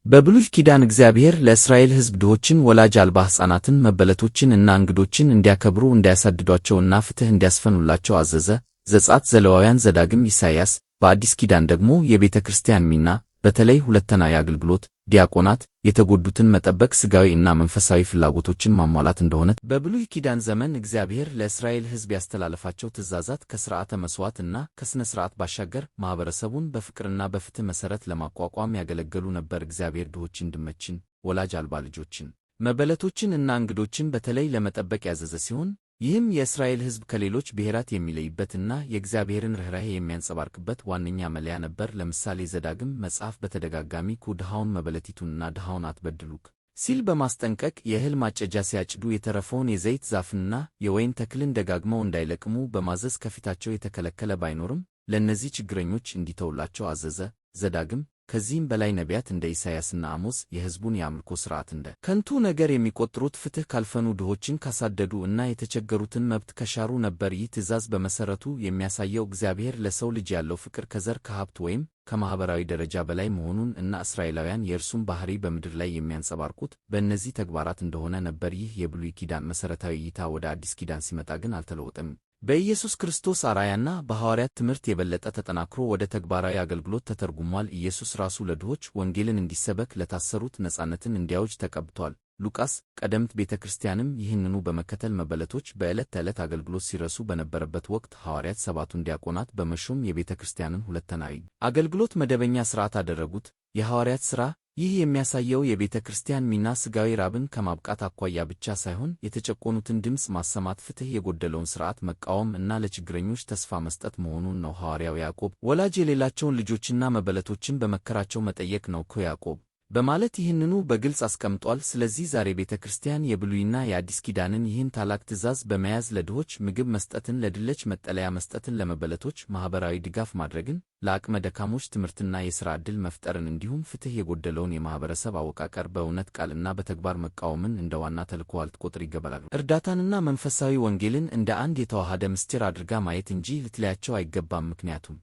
በብሉይ ኪዳን እግዚአብሔር ለእስራኤል ሕዝብ ድሆችን፣ ወላጅ አልባ ሕፃናትን፣ መበለቶችን እና እንግዶችን እንዲያከብሩ፣ እንዲያሳድዷቸውና ፍትሕ እንዲያስፈኑላቸው አዘዘ። ዘጸአት፣ ዘሌዋውያን፣ ዘዳግም፣ ኢሳይያስ። በአዲስ ኪዳን ደግሞ የቤተ ክርስቲያን ሚና በተለይ ሁለንተናዊ አገልግሎት ዲያቆናት የተጎዱትን መጠበቅ፣ ሥጋዊ እና መንፈሳዊ ፍላጎቶችን ማሟላት እንደሆነ በብሉይ ኪዳን ዘመን እግዚአብሔር ለእስራኤል ሕዝብ ያስተላለፋቸው ትእዛዛት ከሥርዓተ መሥዋዕት እና ከሥነ ሥርዓት ባሻገር ማኅበረሰቡን በፍቅርና በፍትሕ መሠረት ለማቋቋም ያገለገሉ ነበር። እግዚአብሔር ድሆችን፣ ድመችን፣ ወላጅ አልባ ልጆችን፣ መበለቶችን እና እንግዶችን በተለይ ለመጠበቅ ያዘዘ ሲሆን ይህም የእስራኤል ሕዝብ ከሌሎች ብሔራት የሚለይበትና የእግዚአብሔርን ርኅራኄ የሚያንጸባርቅበት ዋነኛ መለያ ነበር። ለምሳሌ ዘዳግም መጽሐፍ በተደጋጋሚ ድሃውን፣ መበለቲቱንና ድሃውን አትበድሉክ ሲል በማስጠንቀቅ የእህል ማጨጃ ሲያጭዱ የተረፈውን የዘይት ዛፍንና የወይን ተክልን ደጋግመው እንዳይለቅሙ በማዘዝ ከፊታቸው የተከለከለ ባይኖርም ለእነዚህ ችግረኞች እንዲተውላቸው አዘዘ። ዘዳግም ከዚህም በላይ ነቢያት እንደ ኢሳይያስና አሞጽ የሕዝቡን የአምልኮ ሥርዓት እንደ ከንቱ ነገር የሚቆጥሩት፣ ፍትሕ ካልፈኑ፣ ድሆችን ካሳደዱ እና የተቸገሩትን መብት ከሻሩ ነበር። ይህ ትእዛዝ በመሠረቱ የሚያሳየው እግዚአብሔር ለሰው ልጅ ያለው ፍቅር ከዘር፣ ከሀብት ወይም ከማኅበራዊ ደረጃ በላይ መሆኑን እና እስራኤላውያን የእርሱን ባሕሪ በምድር ላይ የሚያንጸባርቁት በእነዚህ ተግባራት እንደሆነ ነበር። ይህ የብሉይ ኪዳን መሠረታዊ እይታ ወደ አዲስ ኪዳን ሲመጣ ግን አልተለወጠም። በኢየሱስ ክርስቶስ አርአያና በሐዋርያት ትምህርት የበለጠ ተጠናክሮ ወደ ተግባራዊ አገልግሎት ተተርጉሟል። ኢየሱስ ራሱ ለድሆች ወንጌልን እንዲሰበክ፣ ለታሰሩት ነጻነትን እንዲያውጅ ተቀብቷል። ሉቃስ። ቀደምት ቤተ ክርስቲያንም ይህንኑ በመከተል መበለቶች በዕለት ተዕለት አገልግሎት ሲረሱ በነበረበት ወቅት ሐዋርያት ሰባቱን ዲያቆናት በመሾም የቤተ ክርስቲያንን ሁለንተናዊ አገልግሎት መደበኛ ሥርዓት አደረጉት። የሐዋርያት ሥራ ይህ የሚያሳየው የቤተ ክርስቲያን ሚና ሥጋዊ ራብን ከማብቃት አኳያ ብቻ ሳይሆን የተጨቆኑትን ድምፅ ማሰማት፣ ፍትሕ የጎደለውን ሥርዓት መቃወም እና ለችግረኞች ተስፋ መስጠት መሆኑን ነው። ሐዋርያው ያዕቆብ ወላጅ የሌላቸውን ልጆችና መበለቶችን በመከራቸው መጠየቅ ነው ያዕቆብ በማለት ይህንኑ በግልጽ አስቀምጧል። ስለዚህ ዛሬ ቤተ ክርስቲያን የብሉይና የአዲስ ኪዳንን ይህን ታላቅ ትእዛዝ በመያዝ ለድሆች ምግብ መስጠትን፣ ለድሆች መጠለያ መስጠትን፣ ለመበለቶች ማኅበራዊ ድጋፍ ማድረግን፣ ለአቅመ ደካሞች ትምህርትና የሥራ ዕድል መፍጠርን እንዲሁም ፍትሕ የጎደለውን የማኅበረሰብ አወቃቀር በእውነት ቃልና በተግባር መቃወምን እንደ ዋና ተልዕኮ ልትቆጥር ይገባል። እርዳታንና መንፈሳዊ ወንጌልን እንደ አንድ የተዋሃደ ምስጢር አድርጋ ማየት እንጂ ልትለያቸው አይገባም። ምክንያቱም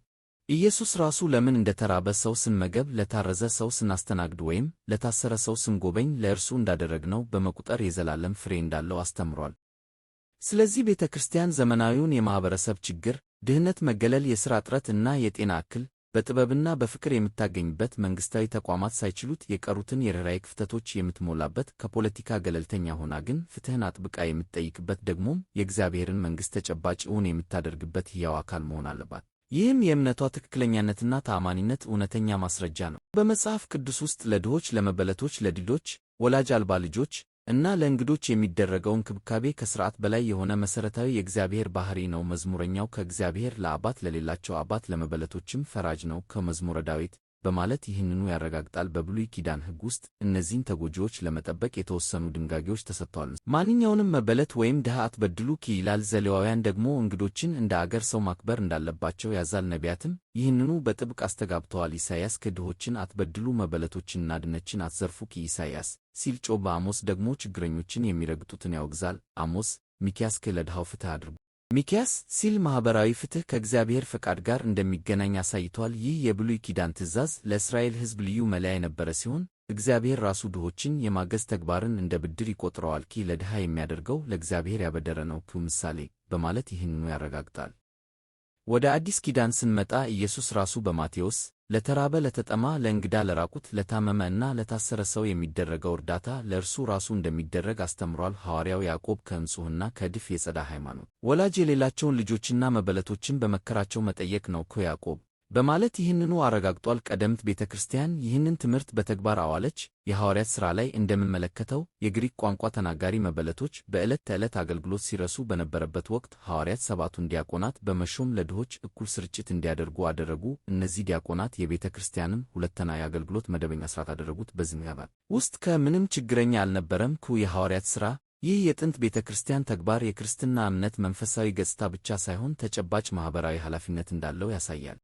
ኢየሱስ ራሱ ለምን እንደተራበ ሰው ስንመገብ፣ ለታረዘ ሰው ስናስተናግድ ወይም ለታሰረ ሰው ስንጎበኝ ለእርሱ እንዳደረግነው በመቁጠር የዘላለም ፍሬ እንዳለው አስተምሯል። ስለዚህ ቤተ ክርስቲያን ዘመናዊውን የማኅበረሰብ ችግር፣ ድህነት፣ መገለል፣ የሥራ እጥረት እና የጤና እክል በጥበብና በፍቅር የምታገኝበት፣ መንግሥታዊ ተቋማት ሳይችሉት የቀሩትን የርኅራኄ ክፍተቶች የምትሞላበት፣ ከፖለቲካ ገለልተኛ ሆና ግን ፍትሕን አጥብቃ የምትጠይቅበት፣ ደግሞም የእግዚአብሔርን መንግሥት ተጨባጭ እውን የምታደርግበት ሕያው አካል መሆን አለባት። ይህም የእምነቷ ትክክለኛነትና ተአማኒነት እውነተኛ ማስረጃ ነው። በመጽሐፍ ቅዱስ ውስጥ ለድሆች፣ ለመበለቶች፣ ለዲዶች፣ ወላጅ አልባ ልጆች እና ለእንግዶች የሚደረገው እንክብካቤ ከሥርዓት በላይ የሆነ መሠረታዊ የእግዚአብሔር ባሕሪ ነው። መዝሙረኛው ከእግዚአብሔር ለአባት ለሌላቸው አባት ለመበለቶችም ፈራጅ ነው ከመዝሙረ ዳዊት በማለት ይህንኑ ያረጋግጣል። በብሉይ ኪዳን ሕግ ውስጥ እነዚህን ተጎጂዎች ለመጠበቅ የተወሰኑ ድንጋጌዎች ተሰጥተዋል። ማንኛውንም መበለት ወይም ድሃ አትበድሉ ይላል። ዘሌዋውያን ደግሞ እንግዶችን እንደ አገር ሰው ማክበር እንዳለባቸው ያዛል። ነቢያትም ይህንኑ በጥብቅ አስተጋብተዋል። ኢሳይያስ ድሆችን አትበድሉ፣ መበለቶችንና ድሆችን አትዘርፉ ኢሳይያስ ሲል ጮኸ። በአሞስ ደግሞ ችግረኞችን የሚረግጡትን ያወግዛል። አሞስ። ሚክያስ ለድሃው ፍትሕ አድርጉ ሚክያስ ሲል ማኅበራዊ ፍትሕ ከእግዚአብሔር ፈቃድ ጋር እንደሚገናኝ አሳይቷል። ይህ የብሉይ ኪዳን ትእዛዝ ለእስራኤል ሕዝብ ልዩ መለያ የነበረ ሲሆን እግዚአብሔር ራሱ ድሆችን የማገዝ ተግባርን እንደ ብድር ይቆጥረዋል። ለድሃ የሚያደርገው ለእግዚአብሔር ያበደረ ነው ምሳሌ በማለት ይህንኑ ያረጋግጣል። ወደ አዲስ ኪዳን ስንመጣ ኢየሱስ ራሱ በማቴዎስ ለተራበ፣ ለተጠማ፣ ለእንግዳ፣ ለራቁት፣ ለታመመ እና ለታሰረ ሰው የሚደረገው እርዳታ ለእርሱ ራሱ እንደሚደረግ አስተምሯል። ሐዋርያው ያዕቆብ ከንጹሕና ከእድፍ የጸዳ ሃይማኖት ወላጅ የሌላቸውን ልጆችና መበለቶችን በመከራቸው መጠየቅ ነው ያዕቆብ በማለት ይህንኑ አረጋግጧል። ቀደምት ቤተ ክርስቲያን ይህንን ትምህርት በተግባር አዋለች። የሐዋርያት ሥራ ላይ እንደምንመለከተው የግሪክ ቋንቋ ተናጋሪ መበለቶች በዕለት ተዕለት አገልግሎት ሲረሱ በነበረበት ወቅት ሐዋርያት ሰባቱን ዲያቆናት በመሾም ለድሆች እኩል ስርጭት እንዲያደርጉ አደረጉ። እነዚህ ዲያቆናት የቤተ ክርስቲያንን ሁለንተናዊ አገልግሎት መደበኛ ሥርዓት አደረጉት። በዚህ ውስጥ ከምንም ችግረኛ አልነበረም። የሐዋርያት ሥራ ይህ የጥንት ቤተ ክርስቲያን ተግባር የክርስትና እምነት መንፈሳዊ ገጽታ ብቻ ሳይሆን ተጨባጭ ማኅበራዊ ኃላፊነት እንዳለው ያሳያል።